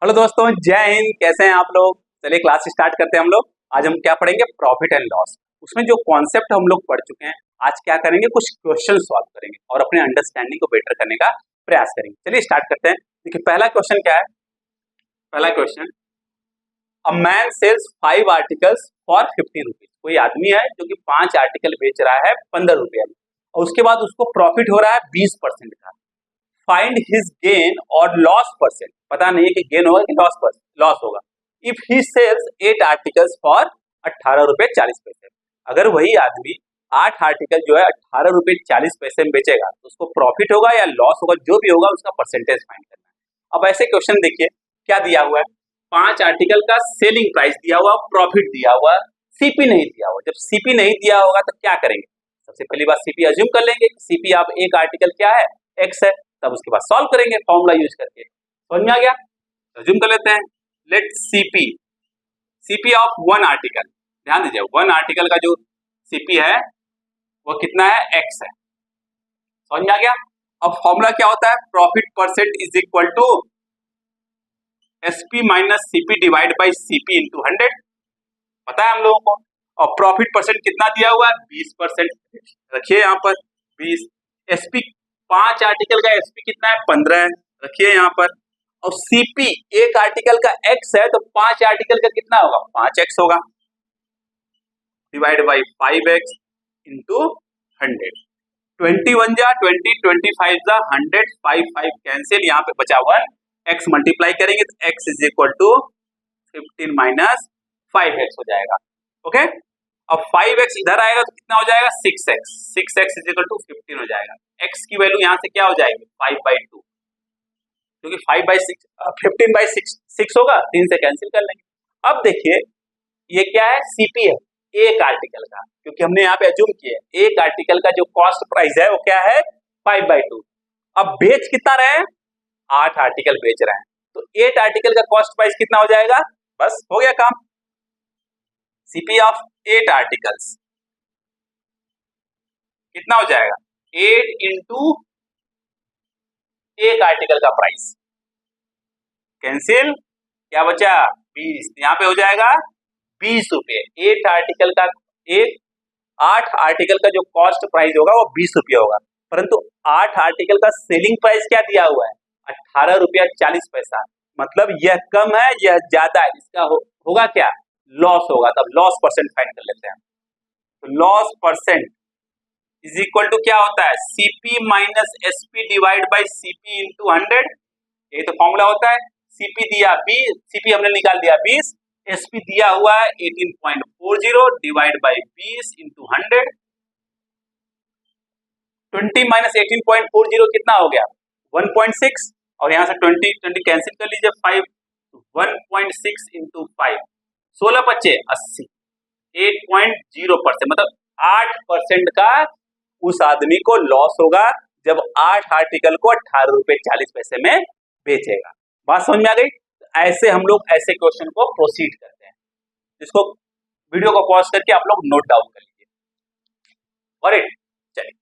Hello दोस्तों, जय हिंद। कैसे हैं आप लोग? चलिए क्लास स्टार्ट करते हैं हम लोग। आज हम क्या पढ़ेंगे? Profit and loss. उसमें जो कॉन्सेप्ट हम लोग पढ़ चुके हैं, आज क्या करेंगे? कुछ क्वेश्चन सॉल्व करेंगे और अपने अंडरस्टैंडिंग को बेटर करने का प्रयास करेंगे। चलिए स्टार्ट करते हैं। देखिए पहला क्वेश्चन क्या है। पहला question, a man sells 5 articles for 50 rupees. कोई आदमी है जो कि 5 आर्टिकल बेच रहा है 15 रुपये में, और उसके बाद उसको प्रॉफिट हो रहा है 20% का। फाइंड हिज गेन और लॉस परसेंट। पता नहीं है कि गेन होगा कि लॉस होगा। If he sells 8 articles for 18 रुपए 40 पैसे। अगर वही आदमी 8 आर्टिकल जो है 18 रुपए 40 पैसे में बेचेगा तो उसको प्रॉफिट होगा या लॉस होगा, जो भी होगा उसका परसेंटेज फाइंड करना है। अब ऐसे क्वेश्चन देखिए क्या दिया हुआ है। 5 आर्टिकल का सेलिंग प्राइस दिया हुआ, प्रॉफिट दिया हुआ, सीपी नहीं दिया हुआ। जब सीपी नहीं दिया होगा तो क्या करेंगे? सबसे पहली बात सीपी अज्यूम कर लेंगे। सीपी आप एक आर्टिकल क्या है? एक्स है। तब उसके बाद सॉल्व करेंगे फॉर्मूला यूज करके। समझ में आ गया? अज्यूम कर लेते हैं। Let CP, CP of one article, ध्यान दीजिए वन आर्टिकल का जो सीपी है वो कितना है? एक्स है। समझ में आ गया? अब फॉर्मूला क्या होता है? Profit percent is equal to SP minus CP divide by CP into 100। पता है हम लोगों को। और प्रॉफिट परसेंट कितना दिया हुआ है? 20%। रखिए यहाँ पर 20। एसपी 5 आर्टिकल का एसपी कितना है? 15 है। रखिए यहाँ पर। और सीपी एक आर्टिकल का एक्स है तो 5 आर्टिकल का कितना होगा? 5x होगा। Divide by 5x into 100। 21 जा 20, 25 जा 100, 5 कैंसिल। यहाँ पे बचा 1। x मल्टीप्लाई करेंगे तो x is equal to 15 minus 5x हो जाएगा। ओके। अब 5x इधर आएगा तो कितना हो जाएगा? 6x। 6x is equal to 15 हो जाएगा। x की वैल्यू यहाँ से क्या हो जाएगी? 5/2, क्योंकि 5/6 15/6 होगा, 3 से कैंसिल कर लेंगे। अब देखिए ये क्या है? सीपी है एक आर्टिकल का, क्योंकि हमने यहाँ पे अज्यूम किया है एक आर्टिकल का जो कॉस्ट प्राइस है वो क्या है? 5/2। अब बेच कितना रहे हैं? 8 आर्टिकल बेच रहे हैं, तो 8 आर्टिकल का कॉस्ट प्राइस कितना हो जाएगा? बस हो गया काम। सीपी ऑफ 8 आर्टिकल्स कितना हो जाएगा? 8 इंटू एक आर्टिकल का प्राइस, कैंसिल। क्या बचा? 20। यहाँ पे हो जाएगा 20 रुपये। 8 आर्टिकल का 8 आर्टिकल का जो कॉस्ट प्राइस होगा वो 20 रुपये होगा, परंतु 8 आर्टिकल का सेलिंग प्राइस क्या दिया हुआ है? 18 रुपया 40 पैसा। मतलब यह कम है, यह ज्यादा है, इसका होगा क्या? लॉस होगा। तब लॉस परसेंट फाइंड कर लेते हैं। तो loss percent is equal to क्या होता है? CP minus SP divide by CP into 100। ये तो फॉर्मूला होता है। सीपी दिया 20, सीपी हमने निकाल दिया 20, एसपी दिया हुआ है 18.40 डिवाइड बाई 20 इंटू 100। 20 माइनस 18.40 कितना हो गया? 1.6। और यहाँ से 20 कैंसिल कर लीजिए। 5 1.6 इंटू 5, 16 बच्चे 80, 8.0%। मतलब 8% का उस आदमी को लॉस होगा जब 8 आर्टिकल को 18 रुपए 40 पैसे में बेचेगा। बात समझ में आ गई? ऐसे हम लोग ऐसे क्वेश्चन को प्रोसीड करते हैं, जिसको वीडियो को पॉज करके आप लोग नोट डाउन कर लीजिए। और चलिए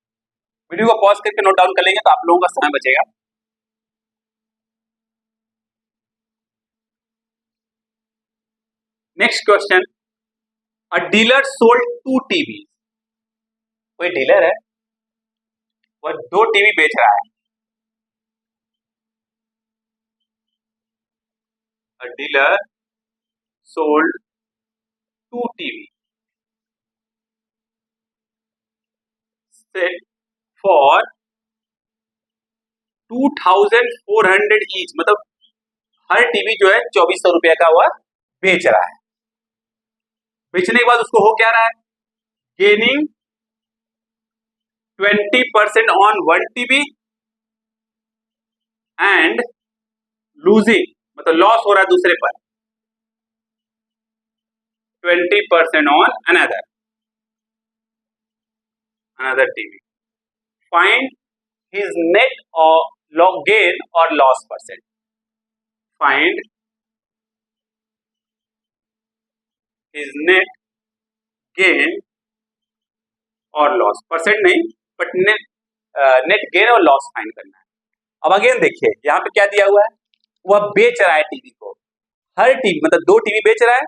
वीडियो को पॉज करके नोट डाउन कर लेंगे तो आप लोगों का समय बचेगा। नेक्स्ट क्वेश्चन, अ डीलर सोल्ड 2 टीवी। कोई डीलर है वो 2 टीवी बेच रहा है। अ dealer sold 2 TV set for 2400 each. मतलब हर टीवी जो है 2400 रुपए का वह बेच रहा है। बेचने के बाद उसको हो क्या रहा है? Gaining 20% on 1 TV and losing, मतलब लॉस हो रहा है दूसरे पर 20% on another TV. Find his net और गेन और loss percent. Find his net gain और लॉस, परसेंट नहीं बट नेट गेन और लॉस फाइंड करना है। अब अगेन देखिए यहाँ पे क्या दिया हुआ है? वह बेच रहा है टीवी को, हर टीवी मतलब 2 टीवी बेच रहा है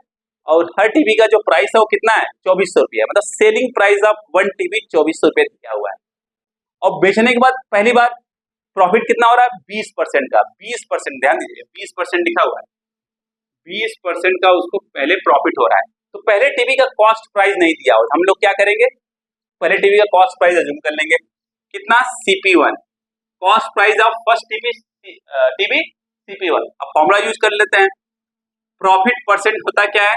और हर टीवी का जो प्राइस है वो कितना है 2400 रुपया, मतलब सेलिंग प्राइस ऑफ 1 टीवी 2400 रुपये दिया हुआ है। और बेचने के बाद पहली बार प्रॉफिट कितना हो रहा है 20% का, 20%, ध्यान दीजिए 20% लिखा हुआ है, 20% का उसको पहले प्रॉफिट हो रहा है। तो पहले टीवी का कॉस्ट प्राइस नहीं दिया हो, हम लोग क्या करेंगे, पहले टीवी का कॉस्ट प्राइस अज्यूम कर लेंगे, कितना CP1, cost price of first TV CP1। अब फॉर्मूला यूज कर लेते हैं, प्रॉफिट परसेंट होता क्या है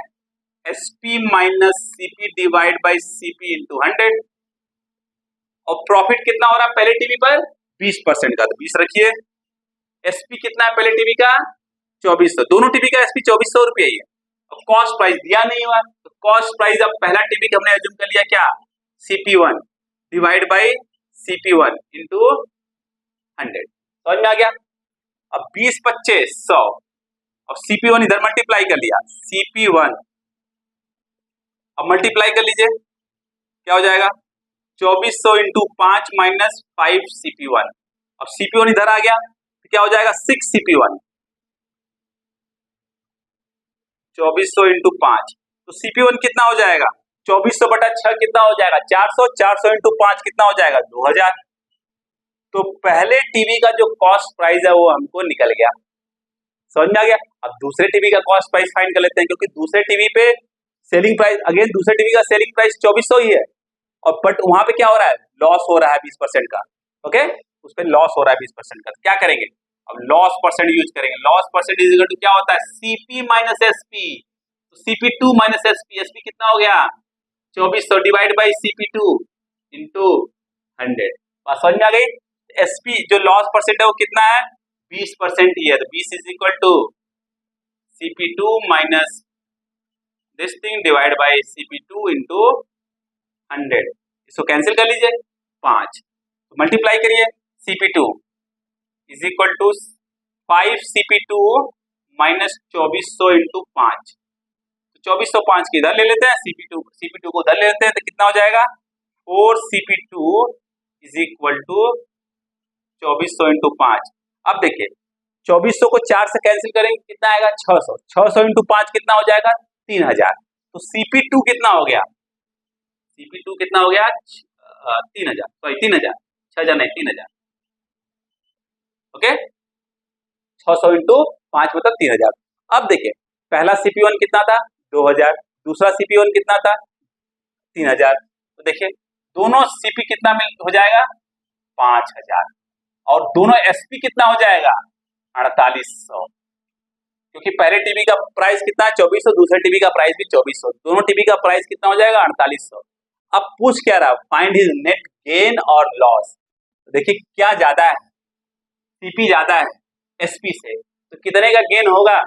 SP minus CP divide by CP into 100, और प्रॉफिट कितना हो रहा है पहले टीवी पर 20% का, तो 20 रखिए। SP कितना है पहले टीवी का 2400, दोनों टीवी का SP 2400 रुपया ही है। अब कॉस्ट प्राइस दिया नहीं हुआ, तो कॉस्ट प्राइस अब पहला टीवी का हमने अज्यूम कर लिया क्या CP1 divide by CP1 into 100, समझ में आ गया। अब 20 25 100, अब CP1 इधर मल्टीप्लाई कर लिया, CP1 अब मल्टीप्लाई कर लीजिए, क्या हो जाएगा 2400 इंटू 5 माइनस 5 CP1, अब CP1 इधर आ गया तो क्या हो जाएगा 6 CP1, 2400 इंटू 5, तो CP1 कितना हो जाएगा 2400 बटा 6 कितना हो जाएगा 400, 400 इंटू 5 कितना हो जाएगा 2000। तो पहले टीवी का जो कॉस्ट प्राइस है वो हमको निकल गया, समझ में आ गया। अब दूसरे टीवी का कॉस्ट प्राइस फाइंड कर लेते हैं, क्योंकि दूसरे टीवी पे सेलिंग प्राइस, अगेन दूसरे टीवी का सेलिंग प्राइस 2400 ही है, और बट वहां पे क्या हो रहा है लॉस हो रहा है 20% का, ओके, उस पर लॉस हो रहा है 20% का, क्या करेंगे अब लॉस परसेंट यूज करेंगे। Loss percent is equal to क्या होता है CP माइनस SP, तो CP2 माइनस SP, SP कितना हो गया 2400 डिवाइड बाई CP2 इंटू 100, बात समझ में आ गई। SP जो लॉस परसेंट है वो कितना है 20% ही है, तो 20 is equal to CP2 minus this thing divide by CP2 into 100, इसको कैंसिल कर लीजिए 5, तो मल्टीप्लाई करिए CP2 is equal to 5 CP2 minus 2400 into 5, तो 2405 की इधर ले लेते हैं, CP2 को उधर ले लेते हैं, तो कितना हो जाएगा 4 CP2 is equal to 2400 into 5। अब देखिए 2400 को 4 से कैंसिल करेंगे कितना आएगा 600, 600 इंटू 5 कितना हो जाएगा 3000, तो CP2 कितना हो गया, CP2 कितना हो गया 3000, सॉरी 3000, 6000 नहीं 3000, ओके, 600 इंटू 5 मतलब 3000। अब देखिए पहला CP1 कितना था 2000, दूसरा CP1 कितना था 3000, तो देखिए दोनों CP कितना मिल हो जाएगा 5000, और दोनों SP कितना हो जाएगा 4800, क्योंकि पहले टीवी का प्राइस कितना है 2400, दूसरे टीवी का प्राइस भी 2400, दोनों टीवी का प्राइस कितना हो जाएगा 4800। अब पूछ क्या रहा फाइंड हिज नेट गेन और लॉस, तो देखिए क्या ज्यादा है CP ज्यादा है SP से, तो कितने का गेन होगा,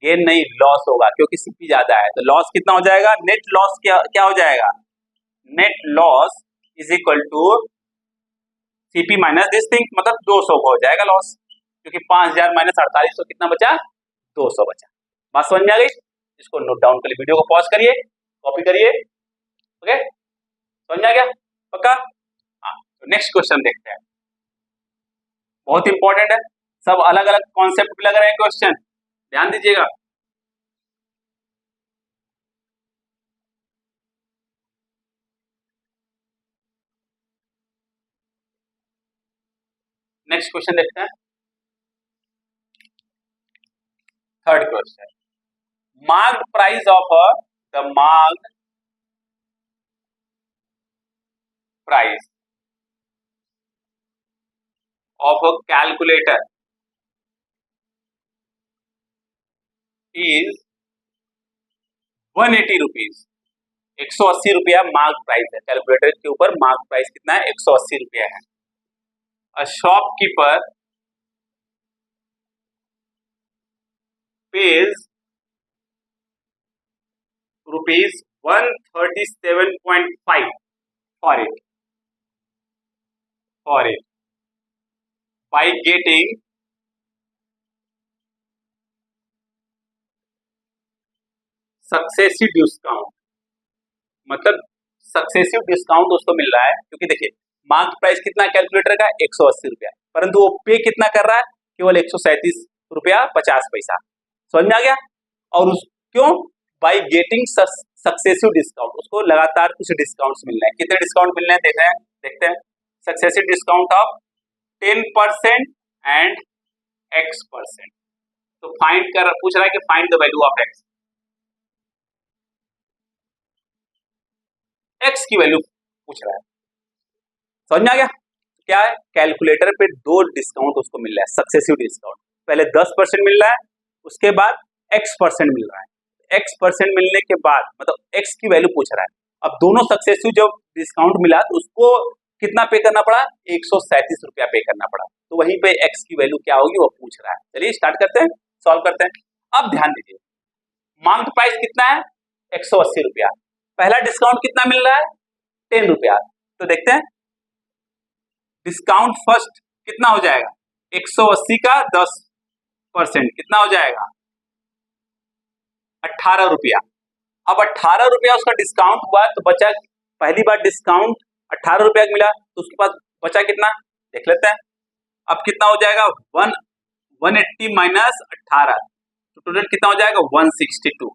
गेन नहीं लॉस होगा, क्योंकि CP ज्यादा है, तो लॉस कितना हो जाएगा नेट लॉस क्या हो जाएगा, net loss is equal to CP minus this thing, मतलब 200 हो जाएगा लॉस, क्योंकि 5000 माइनस 4800 कितना बचा 200 बचा। बात समझ में आ गई, इसको नोट डाउन करिए, वीडियो को पॉज करिए, कॉपी करिए, ओके, समझ में आ गया पक्का। हाँ, तो नेक्स्ट क्वेश्चन देखते हैं, बहुत इंपॉर्टेंट है, सब अलग अलग कॉन्सेप्ट पे लग रहे हैं क्वेश्चन, ध्यान दीजिएगा। नेक्स्ट क्वेश्चन देखते हैं, third question, marked price of the marked price of a calculator is 180 rupees, 180 रुपया मार्क प्राइस है, कैलकुलेटर के ऊपर मार्क प्राइस कितना है 180 रुपया है। A shopkeeper pays rupees 137.5 for it by getting successive discount, मतलब सक्सेसिव डिस्काउंट उसको मिल रहा है, क्योंकि देखिए मार्क प्राइस कितना कैलकुलेटर का 180 रुपया, परंतु वो पे कितना कर रहा है केवल 137 ₹1.50। समझ में आ गया? और क्यों? बाई गेटिंग सक्सेसिव डिस्काउंट, उसको लगातार कुछ डिस्काउंट्स मिल रहे हैं। कितने डिस्काउंट मिल रहे हैं देखते हैं। Successive discount of 10% and X%। तो पूछ रहा है कि find the value of X। X की वैल्यू पूछ रहा है। समझ में आ गया? क्या है? कैलकुलेटर पे 2 डिस्काउंट उसको मिल रहा है, सक्सेसिव डिस्काउंट। पहले 10% मिल रहा है, उसके बाद X% मिल रहा है। X% मिलने के बाद मतलब X की वैल्यू पूछ रहा है। अब दोनों सक्सेसिव जब डिस्काउंट मिला तो उसको कितना पे करना पड़ा? ₹137 पे करना पड़ा। तो वहीं पे X की वैल्यू क्या होगी वो पूछ रहा है। चलिए स्टार्ट करते हैं, सॉल्व करते हैं। अब ध्यान दीजिए, मांग प्राइस कितना है? ₹180। पहला डिस्काउंट कितना मिल रहा है? ₹10। तो देखते हैं डिस्काउंट फर्स्ट कितना हो जाएगा? 180 का 10% कितना हो जाएगा? ₹18। अब ₹18 उसका डिस्काउंट हुआ तो बचा, पहली बार डिस्काउंट ₹18 का मिला तो उसके पास बचा कितना देख लेते हैं। अब कितना हो जाएगा? 180 माइनस 18 तो टोटल कितना हो जाएगा? 162।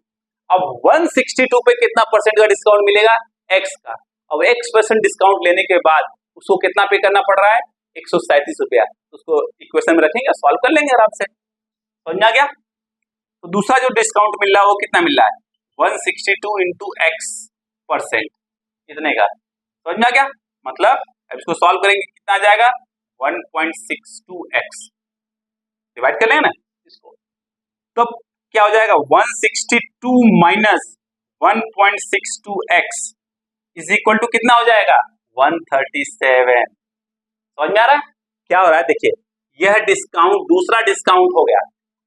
अब 162 पे कितना परसेंट का डिस्काउंट मिलेगा? X का। अब X% डिस्काउंट लेने के बाद उसको कितना पे करना पड़ रहा है? ₹137। उसको इक्वेशन में रखेंगे, सॉल्व कर लेंगे आराम से। समझ में आ गया? तो दूसरा जो डिस्काउंट मिल रहा है वो कितना मिल रहा है? 162 इंटू X% कितने का? समझ में आ गया? मतलब अब इसको सॉल्व करेंगे, कितना आ जाएगा? 1.62X। डिवाइड कर लेंगे ना इसको, तो क्या हो जाएगा? 162 minus 1.62X is equal to कितना हो जाएगा? 137। समझ में आ रहा है क्या हो रहा है? देखिए, यह डिस्काउंट दूसरा डिस्काउंट हो गया।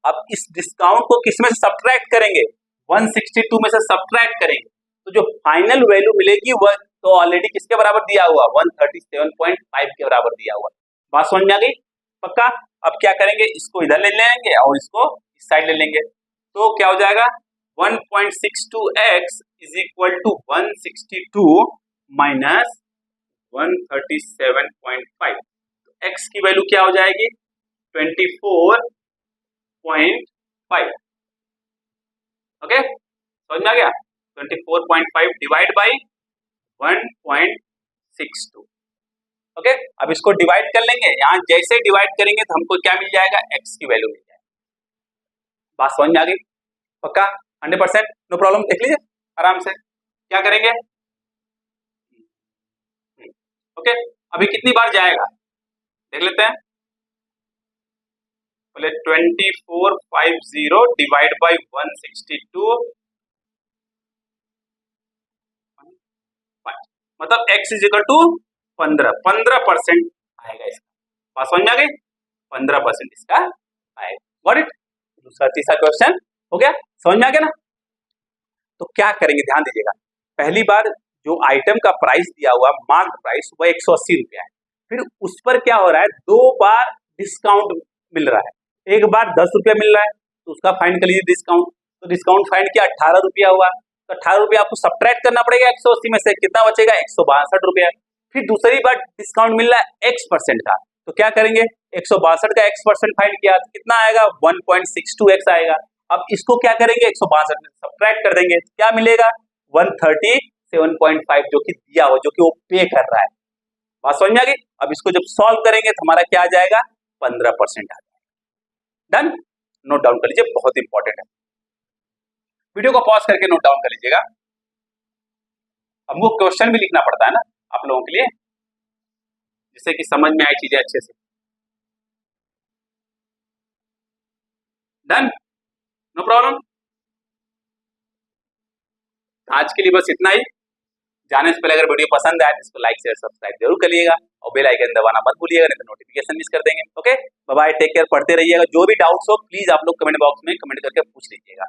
अब इस डिस्काउंट को किसमें से सब्ट्रैक्ट करेंगे? 162 में से सब्ट्रैक्ट करेंगे तो जो फाइनल वैल्यू मिलेगी वह तो ऑलरेडी किसके बराबर दिया हुआ? 137.5 के बराबर दिया हुआ। बात समझ में आ गई? पक्का? अब क्या करेंगे, इसको इधर ले लेंगे और इसको इस साइड ले लेंगे, तो क्या हो जाएगा? 1.62X is equal to 162 minus 137.5। तो X की वैल्यू क्या हो जाएगी? 24.5। ओके, समझ में आ गया? 24.5 डिवाइड बाई 1.62। ओके, अब इसको डिवाइड कर लेंगे। यहां जैसे डिवाइड करेंगे तो हमको क्या मिल जाएगा? X की वैल्यू मिल जाएगी। बात समझ में आ गई? पक्का? 100%? No problem. देख लीजिए आराम से क्या करेंगे। ओके, अभी कितनी बार जाएगा देख लेते हैं। बोले 2450 डिवाइड बाई 162, मतलब X इज इक्वल टू 15% आएगा इसका। बात समझ में आ गई? 15% इसका आएगा। Got it? दूसरा तीसरा क्वेश्चन हो गया। समझ में आ गया ना? तो क्या करेंगे, ध्यान दीजिएगा। पहली बार जो आइटम का प्राइस दिया हुआ मार्क प्राइस वह ₹180 है। फिर उस पर क्या हो रहा है? 2 बार डिस्काउंट मिल रहा है। एक बार ₹10 मिल रहा है तो उसका फाइंड कर लीजिए डिस्काउंट। तो डिस्काउंट फाइंड किया, ₹18 हुआ तो ₹18 आपको सब्ट्रैक्ट करना पड़ेगा 180 में से, कितना बचेगा? ₹162। फिर दूसरी बार डिस्काउंट मिल रहा है X% का, तो क्या करेंगे? 162 का X% फाइंड किया तो कितना आएगा? 1.62X आएगा। अब इसको क्या करेंगे? 162 में सब्ट्रैक्ट कर देंगे, क्या मिलेगा? 137.5 जो कि दिया हो, जो कि वो पे कर रहा है। बात समझ में आ गई? अब इसको जब सॉल्व करेंगे तो हमारा क्या आ जाएगा? 15% आ जाएगा। डन? नोट डाउन कर लीजिए, बहुत इंपॉर्टेंट है। वीडियो को पॉज करके नोट डाउन कर लीजिएगा। हमको क्वेश्चन भी लिखना पड़ता है ना आप लोगों के लिए, जिससे कि समझ में आए चीजें अच्छे से। डन? No problem. आज के लिए बस इतना ही। जाने से पहले अगर वीडियो पसंद आए तो इसको लाइक शेयर सब्सक्राइब जरूर करिएगा और बेल आइकन दबाना मत भूलिएगा, नहीं तो नोटिफिकेशन मिस कर देंगे। Okay, bye bye, take care, पढ़ते रहिएगा। जो भी डाउट्स हो प्लीज आप लोग कमेंट बॉक्स में कमेंट करके पूछ लीजिएगा।